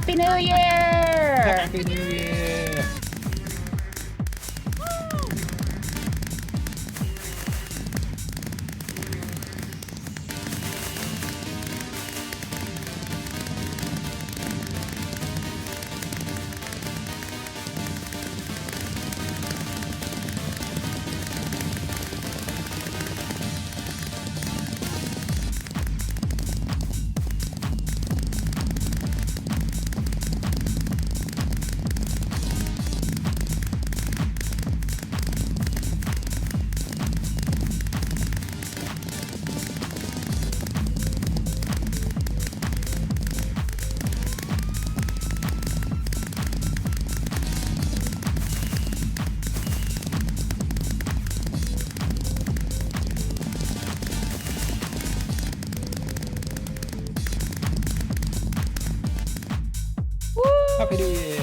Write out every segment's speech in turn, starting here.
Happy New Year! Happy New Year! Happy New Year! Happy New Year!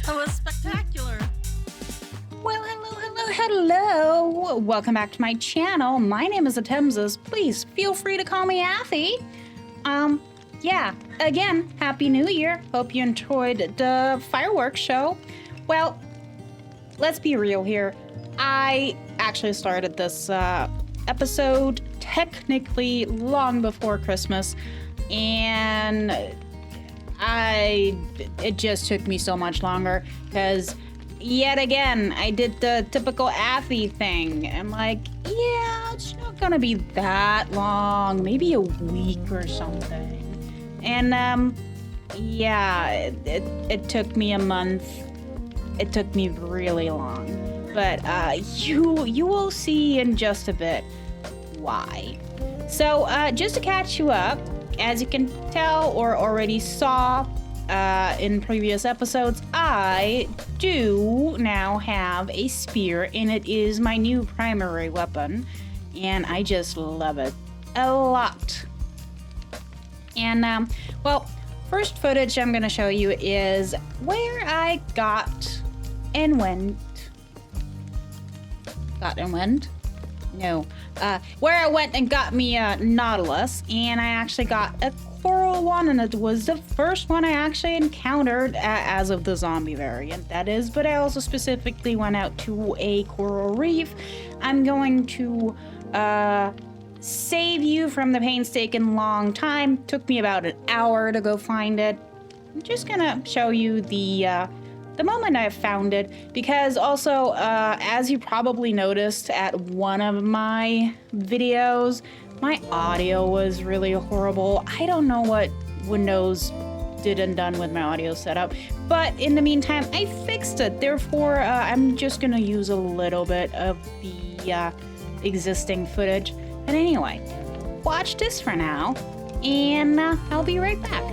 That was spectacular. Well, hello. Welcome back to my channel. My name is Athemsys. Please feel free to call me Athi. Yeah, again, Happy New Year. Hope you enjoyed the fireworks show. Well, let's be real here. I actually started this episode technically long before Christmas, and it just took me so much longer because yet again I did the typical Athi thing. I'm like, yeah, it's not gonna be that long, maybe a week or something. And yeah, it took me a month. It took me really long, but you will see in just a bit why. So just to catch you up, as you can tell or already saw in previous episodes, I do now have a spear, and it is my new primary weapon, and I just love it a lot. And well, first footage I'm gonna show you is where I got and went. No. Where I went and got me a Nautilus, and I actually got a coral one, and it was the first one I actually encountered as of the zombie variant, that is, but I also specifically went out to a coral reef. I'm going to save you from the painstaking long time. Took me about an hour to go find it. I'm just gonna show you the moment I found it, because also, as you probably noticed at one of my videos, my audio was really horrible. I don't know what Windows did and done with my audio setup, but in the meantime, I fixed it. Therefore, I'm just gonna use a little bit of the existing footage. But anyway, watch this for now, and I'll be right back.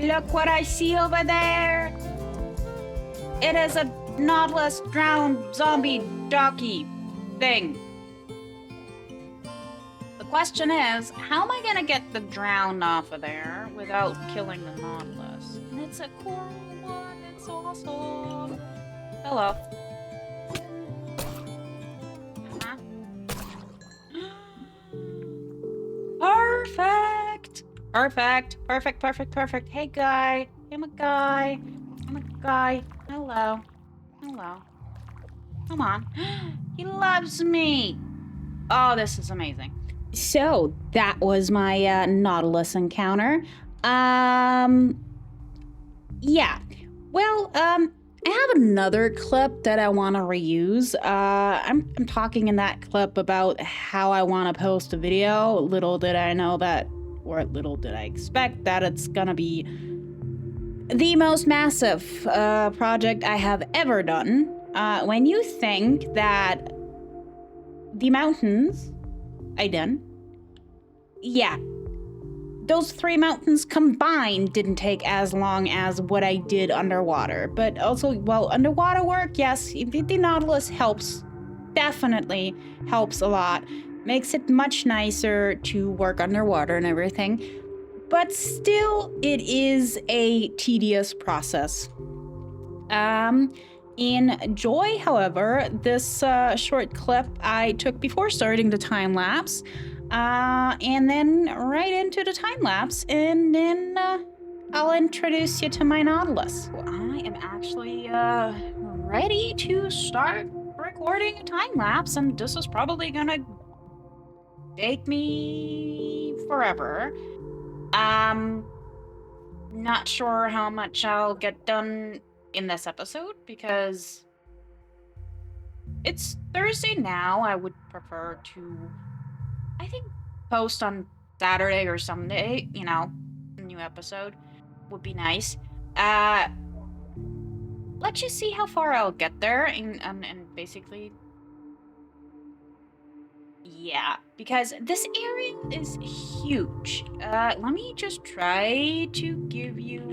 Look what I see over there. It is a Nautilus drowned zombie donkey thing. The question is, how am I gonna get the drown off of there without killing the Nautilus? And it's a coral one, it's awesome. Hello. Perfect. Hey, guy. I'm a guy. Hello. Come on. He loves me. Oh, this is amazing. So, that was my Nautilus encounter. Yeah. Well, I have another clip that I want to reuse. I'm talking in that clip about how I want to post a video. Little did I know that, or little did I expect that it's gonna be the most massive project I have ever done. When you think that the mountains I done, yeah, those 3 mountains combined didn't take as long as what I did underwater. But also, well, underwater work, yes, the Nautilus helps, definitely helps a lot. Makes it much nicer to work underwater and everything. but still, it is a tedious process. Enjoy, however, this short clip I took before starting the time lapse, and then right into the time lapse, and then I'll introduce you to my Nautilus. Well, I am actually ready to start recording a time lapse, and this is probably gonna take me forever. Not sure how much I'll get done in this episode because it's Thursday now. I would prefer to, I think, post on Saturday or Sunday, a new episode would be nice. Let's just see how far I'll get there and basically, yeah, because this area is huge. Let me just try to give you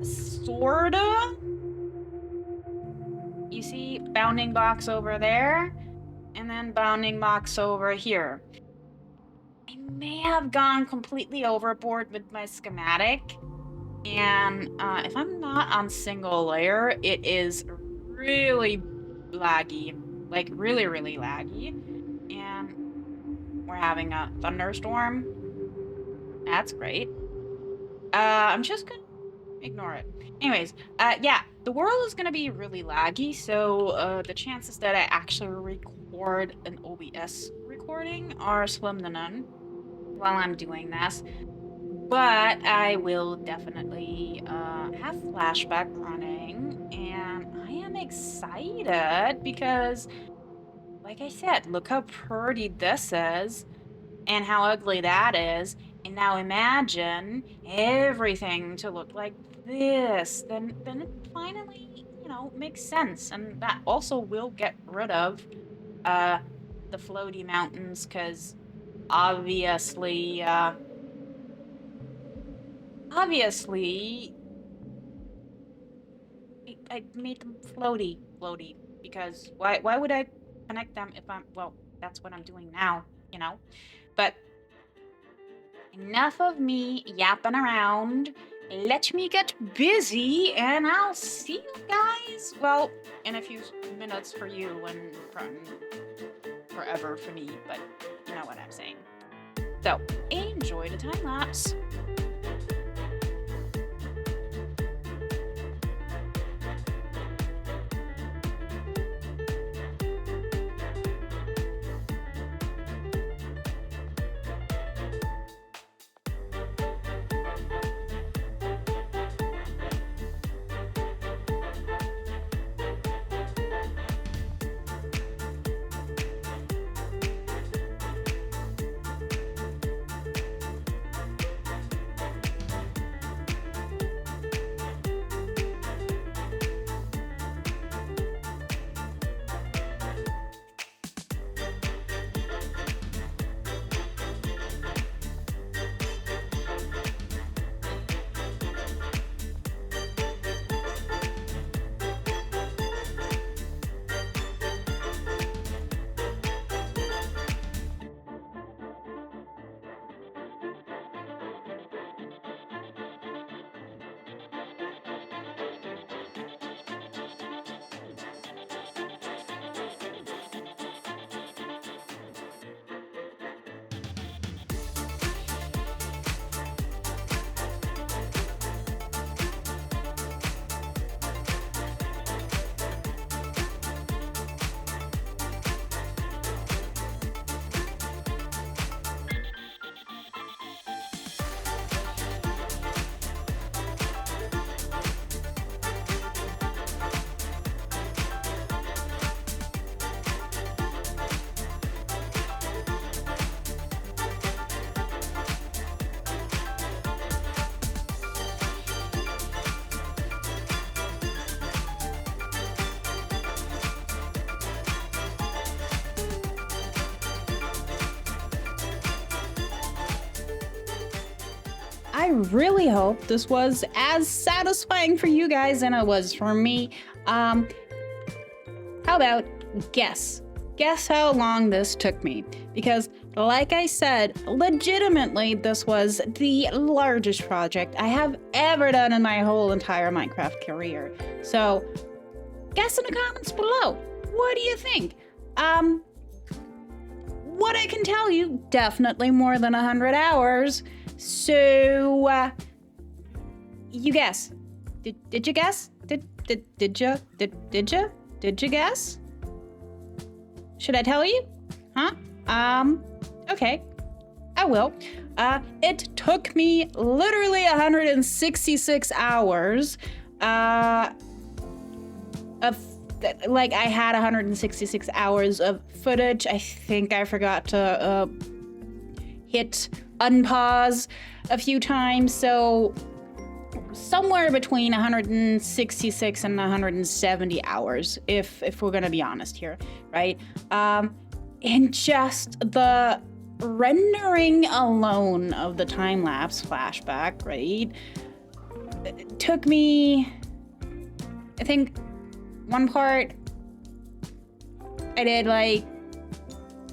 sorta. You see bounding box over there, and then bounding box over here. I may have gone completely overboard with my schematic, and if I'm not on single layer, it is really laggy, like really, really laggy, and we're having a thunderstorm. That's great. I'm just gonna ignore it. Anyways, yeah, the world is gonna be really laggy, so the chances that I actually record an OBS recording are slim to none while I'm doing this. But I will definitely have flashback running, and I am excited because, like I said, look how pretty this is and how ugly that is. And now imagine everything to look like this. Then it finally, makes sense. And that also will get rid of the floaty mountains, because obviously, I made them floaty, because why would I connect them if well, that's what I'm doing now, But enough of me yapping around. Let me get busy, and I'll see you guys, well, in a few minutes for you and forever for me, but you know what I'm saying. So, enjoy the time lapse. I really hope this was as satisfying for you guys than it was for me. How about guess? Guess how long this took me. Because, like I said, legitimately, this was the largest project I have ever done in my whole entire Minecraft career. So, guess in the comments below, what do you think? What I can tell you, definitely more than 100 hours. So, you guess. Did you guess? Did you guess? Should I tell you? Huh? Okay. I will. It took me literally 166 hours, like I had 166 hours of footage. I think I forgot to hit unpause a few times, so somewhere between 166 and 170 hours, if we're gonna be honest here, right? And just the rendering alone of the time-lapse flashback, right? It took me, I think, one part I did like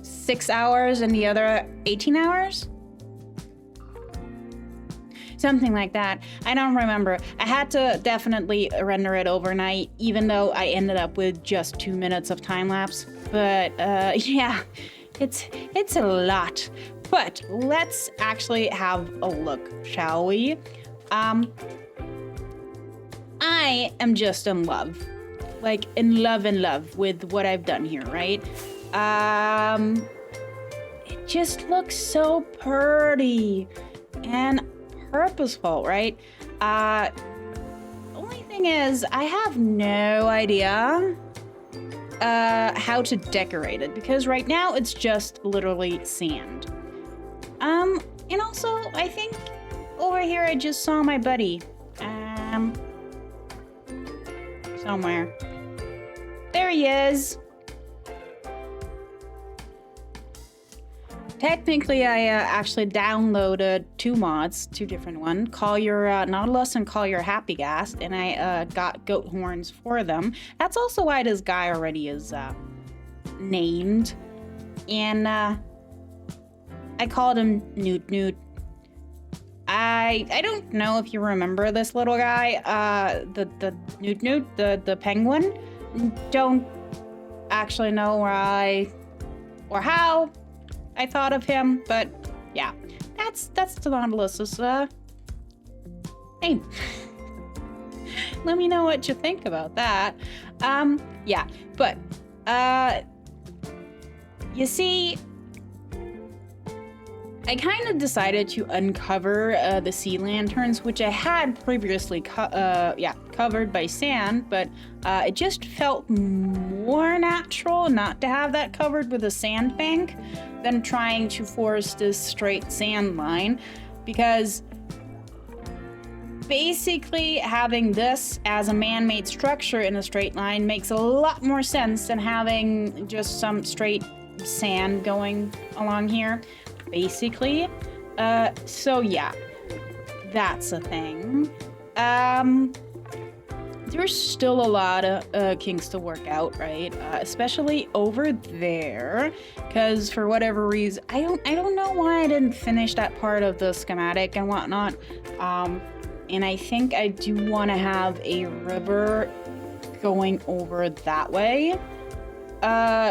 6 hours and the other 18 hours. Something like that. I don't remember. I had to definitely render it overnight, even though I ended up with just 2 minutes of time lapse. But yeah, it's a lot. But let's actually have a look, shall we? I am just in love. Like in love with what I've done here, right? It just looks so pretty and purposeful, right? Only thing is, I have no idea how to decorate it, because right now it's just literally sand. And also, I think over here I just saw my buddy. Somewhere. There he is. Technically, I actually downloaded 2 mods, 2 different ones. Call your Nautilus and call your Happy Gas, and I got goat horns for them. That's also why this guy already is named. And I called him Newt Newt. I don't know if you remember this little guy, the Newt Newt, the penguin. Don't actually know why or how I thought of him, but yeah, that's the Nautilus's name. Let me know what you think about that. Yeah, but you see, I kind of decided to uncover the sea lanterns, which I had previously covered by sand, but it just felt more natural not to have that covered with a sandbank than trying to force this straight sand line, because basically having this as a man-made structure in a straight line makes a lot more sense than having just some straight sand going along here. Basically, so yeah, that's a thing. There's still a lot of kinks to work out, right? Especially over there, because for whatever reason, I don't know why I didn't finish that part of the schematic and whatnot. And I think I do want to have a river going over that way.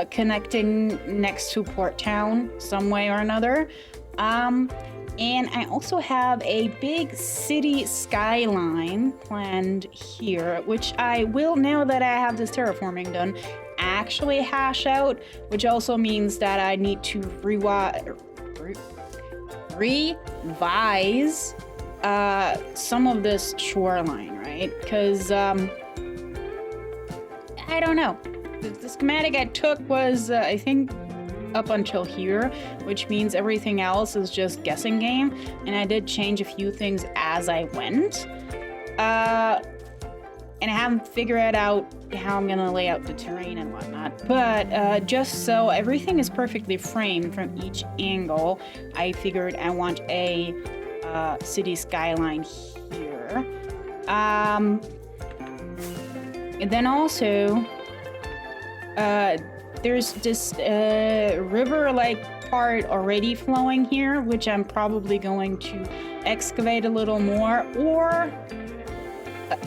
Connecting next to Port Town some way or another. And I also have a big city skyline planned here, which I will, now that I have this terraforming done, actually hash out, which also means that I need to revise some of this shoreline, right? Because I don't know. The schematic I took was, I think, up until here, which means everything else is just guessing game, and I did change a few things as I went. And I haven't figured out how I'm gonna lay out the terrain and whatnot, but just so everything is perfectly framed from each angle, I figured I want a city skyline here. And then also, there's this river-like part already flowing here, which I'm probably going to excavate a little more or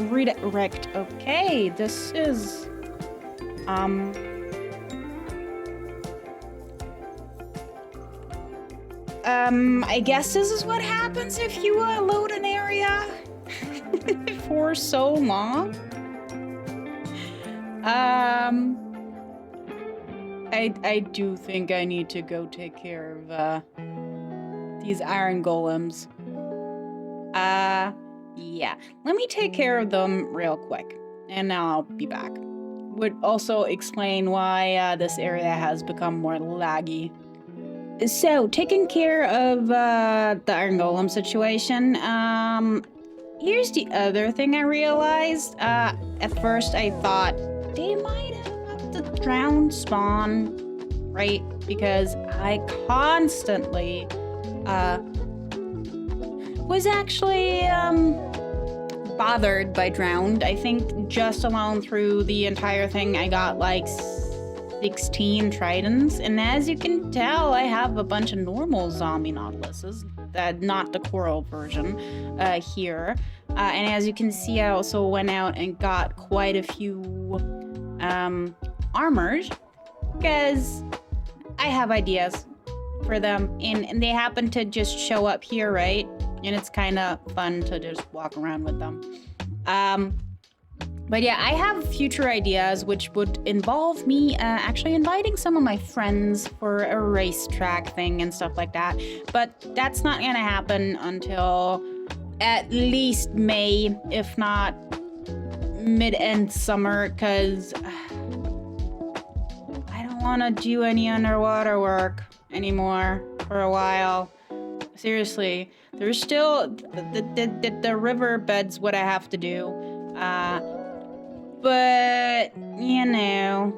redirect. Okay, this is I guess this is what happens if you load an area for so long. I do think I need to go take care of these iron golems. Yeah. Let me take care of them real quick, and now I'll be back. Would also explain why this area has become more laggy. So, taking care of the iron golem situation, here's the other thing I realized. At first I thought they might have the drowned spawn, right? Because I constantly, was actually, bothered by drowned. I think just alone through the entire thing, I got like 16 tridents, and as you can tell, I have a bunch of normal zombie nautiluses, not the coral version here. And as you can see, I also went out and got quite a few armors because I have ideas for them, and they happen to just show up here, right? And it's kind of fun to just walk around with them. But yeah, I have future ideas which would involve me actually inviting some of my friends for a racetrack thing and stuff like that. But that's not gonna happen until at least May, if not mid-end summer, because I don't want to do any underwater work anymore for a while. Seriously, there's still the riverbed's what I have to do. But, you know,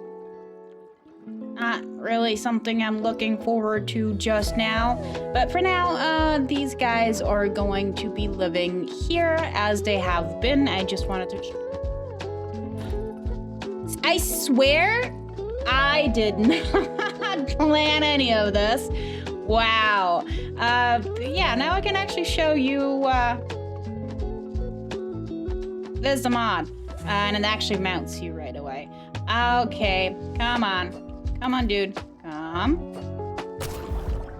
not really something I'm looking forward to just now. But for now, these guys are going to be living here as they have been. I just wanted to... I swear I did not plan any of this. Wow. Yeah, now I can actually show you, there's the mod. And it actually mounts you right away. Okay, come on. Come on, dude. Come.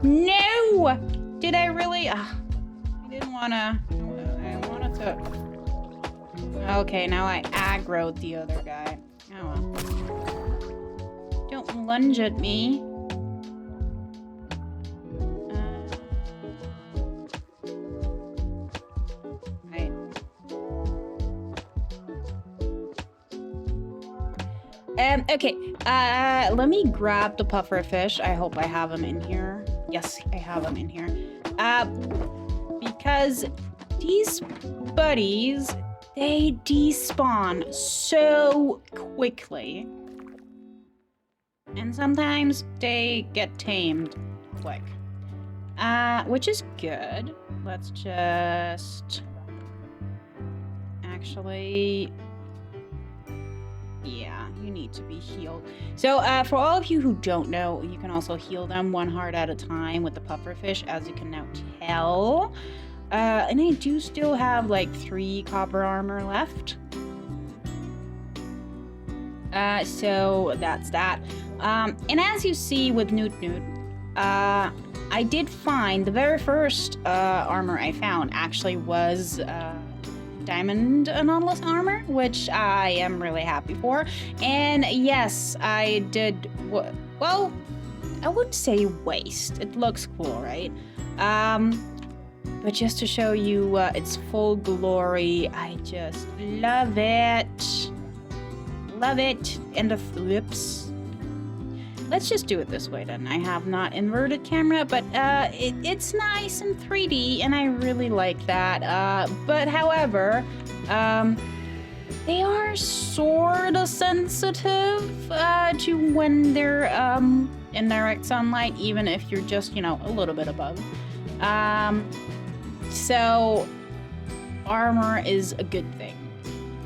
No! Did I really? I didn't want to. I wanted to. Okay, now I aggroed the other guy. Oh well. Don't lunge at me. Okay, let me grab the puffer fish. I hope I have them in here. Yes, I have them in here. Because these buddies, they despawn so quickly. And sometimes they get tamed quick. Which is good. Let's just... Actually... Yeah, you need to be healed. So, for all of you who don't know, you can also heal them 1 heart at a time with the pufferfish, as you can now tell. And I do still have, like, 3 copper armor left. So, that's that. And as you see with Newt, I did find the very first armor I found actually was... diamond Nautilus armor, which I am really happy for. And yes, I did, well, I would say waste. It looks cool, right? But just to show you its full glory, I just love it. Love it. And the flips. Let's just do it this way then. I have not inverted camera, but it's nice in 3D, and I really like that. But however, they are sort of sensitive to when they're in direct sunlight, even if you're just, you know, a little bit above. So armor is a good thing,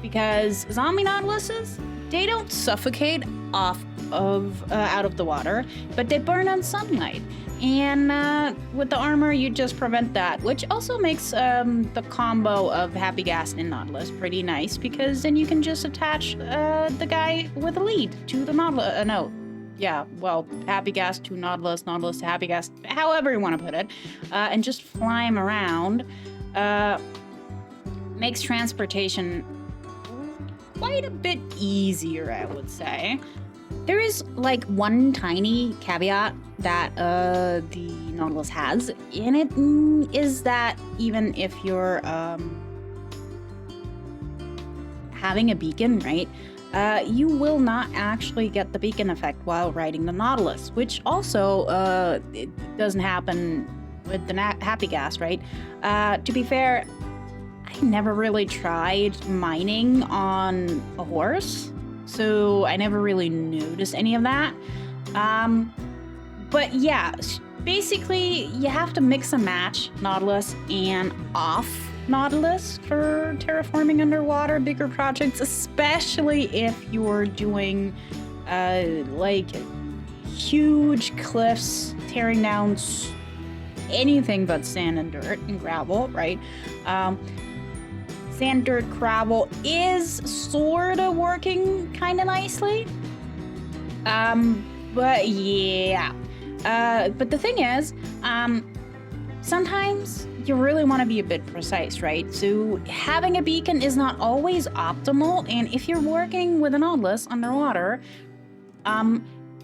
because zombie nautiluses, they don't suffocate out of the water, but they burn on sunlight. And with the armor, you just prevent that, which also makes the combo of Happy Gas and Nautilus pretty nice, because then you can just attach the guy with the lead to the Nautilus. Happy Gas to Nautilus, Nautilus to Happy Gas, however you want to put it, and just fly him around. Makes transportation quite a bit easier, I would say. There is like one tiny caveat that the Nautilus has, and it is that even if you're having a beacon, right, you will not actually get the beacon effect while riding the Nautilus, which also it doesn't happen with the Happy Gas, right? To be fair, I never really tried mining on a horse, so I never really noticed any of that. But yeah, basically you have to mix and match Nautilus and off Nautilus for terraforming underwater bigger projects, especially if you're doing like huge cliffs, tearing down anything but sand and dirt and gravel, right? Sand, dirt, gravel is sorta working kinda nicely. But yeah. But the thing is, sometimes you really want to be a bit precise, right? So having a beacon is not always optimal, and if you're working with a Nautilus underwater,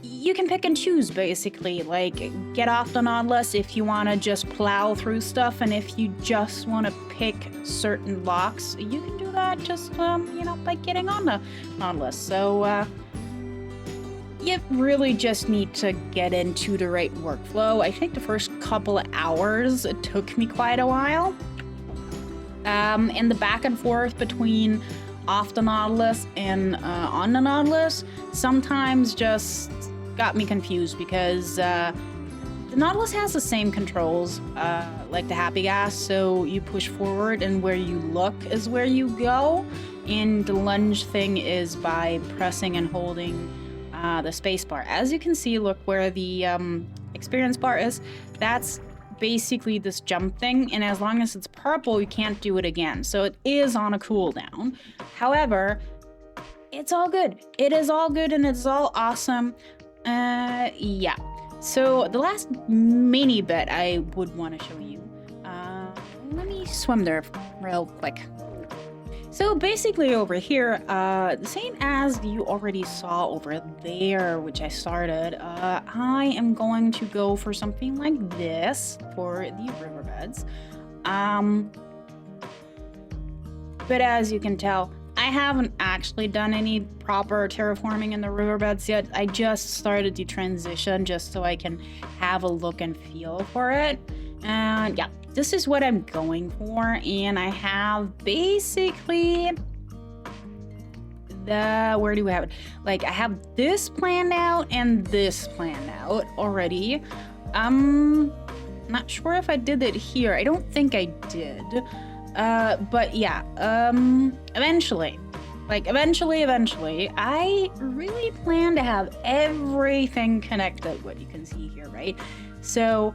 you can pick and choose, basically. Like, get off the Nautilus if you want to just plow through stuff, and if you just want to pick certain locks, you can do that just, by getting on the Nautilus. So, you really just need to get into the right workflow. I think the first couple of hours, it took me quite a while. And the back and forth between off the Nautilus and on the Nautilus sometimes just got me confused, because the Nautilus has the same controls like the Happy Gas, so you push forward and where you look is where you go, and the lunge thing is by pressing and holding the space bar. As you can see, look where the experience bar is. That's basically this jump thing, and as long as it's purple, you can't do it again. So it is on a cooldown. However, it's all good. It is all good and it's all awesome. Yeah. So the last mini bit I would want to show you. Let me swim there real quick. So basically over here, the same as you already saw over there, which I started, I am going to go for something like this for the riverbeds. But as you can tell, I haven't actually done any proper terraforming in the riverbeds yet. I just started the transition just so I can have a look and feel for it. And yeah, this is what I'm going for, and I have basically where do we have it? Like, I have this planned out and this planned out already. Not sure if I did it here. I don't think I did. But yeah, eventually, I really plan to have everything connected, what you can see here, right? So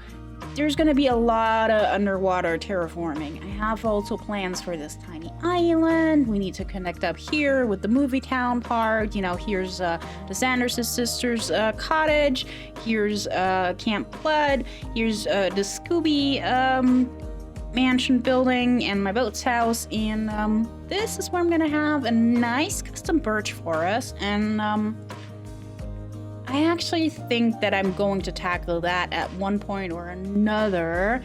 there's going to be a lot of underwater terraforming. I have also plans for this tiny island. We need to connect up here with the movie town part. You know, here's the Sanderson sisters' cottage. Here's Camp Blood. Here's the Scooby mansion building and my boat's house. And this is where I'm going to have a nice custom birch forest. And I actually think that I'm going to tackle that at one point or another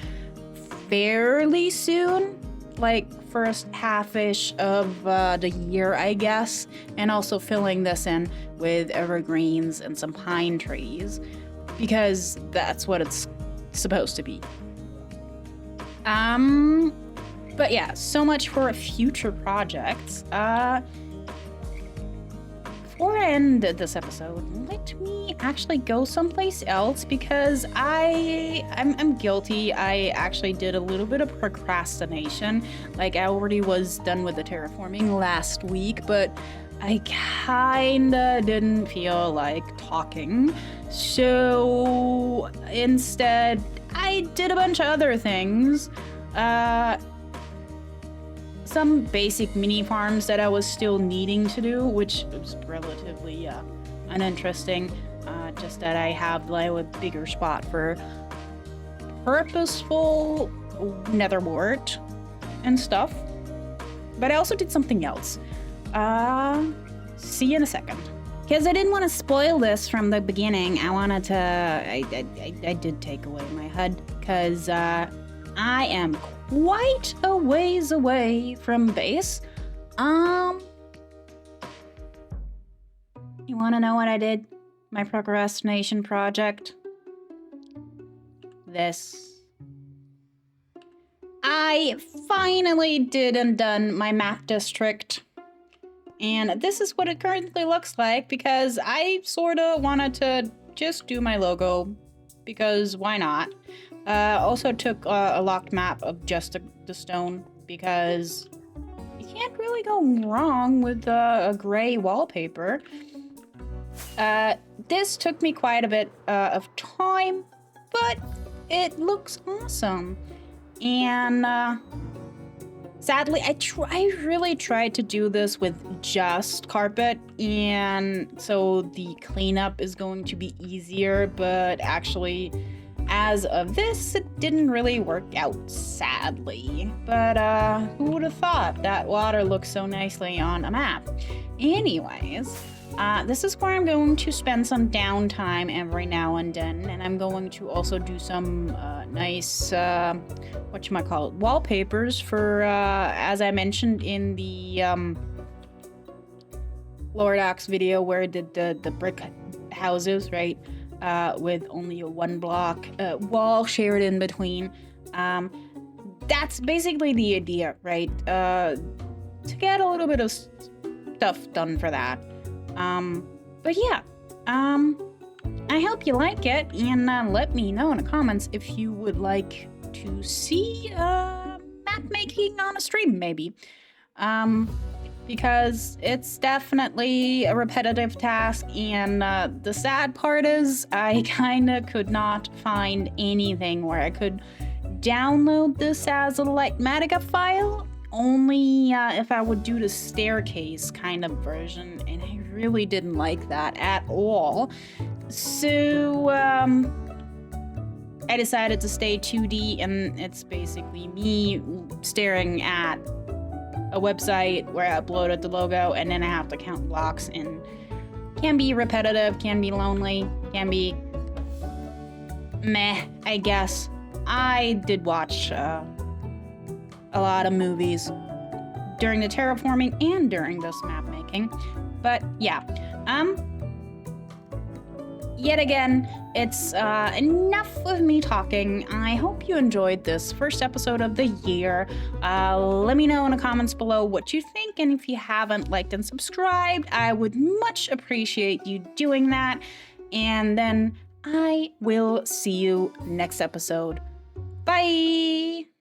fairly soon, like first half-ish of the year, I guess, and also filling this in with evergreens and some pine trees, because that's what it's supposed to be. But yeah, so much for future projects. Before I end this episode, let me actually go someplace else, because I'm guilty. I actually did a little bit of procrastination. Like, I already was done with the terraforming last week, but I kinda didn't feel like talking. So instead, I did a bunch of other things. Some basic mini farms that I was still needing to do, which was relatively uninteresting. Just that I have like a bigger spot for purposeful netherwort and stuff. But I also did something else. See you in a second. Because I didn't want to spoil this from the beginning, I wanted to... I did take away my HUD, because I am quite a ways away from base. You want to know what I did? My procrastination project? This. I finally did and done my map district. And this is what it currently looks like, because I sorta wanted to just do my logo, because why not? Also took a locked map of just the stone, because you can't really go wrong with a gray wallpaper. This took me quite a bit of time, but it looks awesome. And sadly, I really tried to do this with just carpet, and so the cleanup is going to be easier, but actually, as of this, it didn't really work out, sadly. But who would have thought that water looks so nicely on a map? Anyways, this is where I'm going to spend some downtime every now and then, and I'm going to also do some nice, whatchamacallit, wallpapers for, as I mentioned in the Lord Axe video where I did the brick houses, right? With only a one block wall shared in between. That's basically the idea, right? To get a little bit of stuff done for that. But yeah, I hope you like it, and let me know in the comments if you would like to see map making on a stream, maybe. Because it's definitely a repetitive task, and the sad part is I kinda could not find anything where I could download this as a Lightmatica file, only if I would do the staircase kind of version, and I really didn't like that at all. So, I decided to stay 2D, and it's basically me staring at a website where I uploaded the logo, and then I have to count blocks, and can be repetitive, can be lonely, can be meh, I guess. I did watch a lot of movies during the terraforming and during this map making, but yeah, yet again, it's enough of me talking. I hope you enjoyed this first episode of the year. Let me know in the comments below what you think, and if you haven't liked and subscribed, I would much appreciate you doing that. And then I will see you next episode. Bye!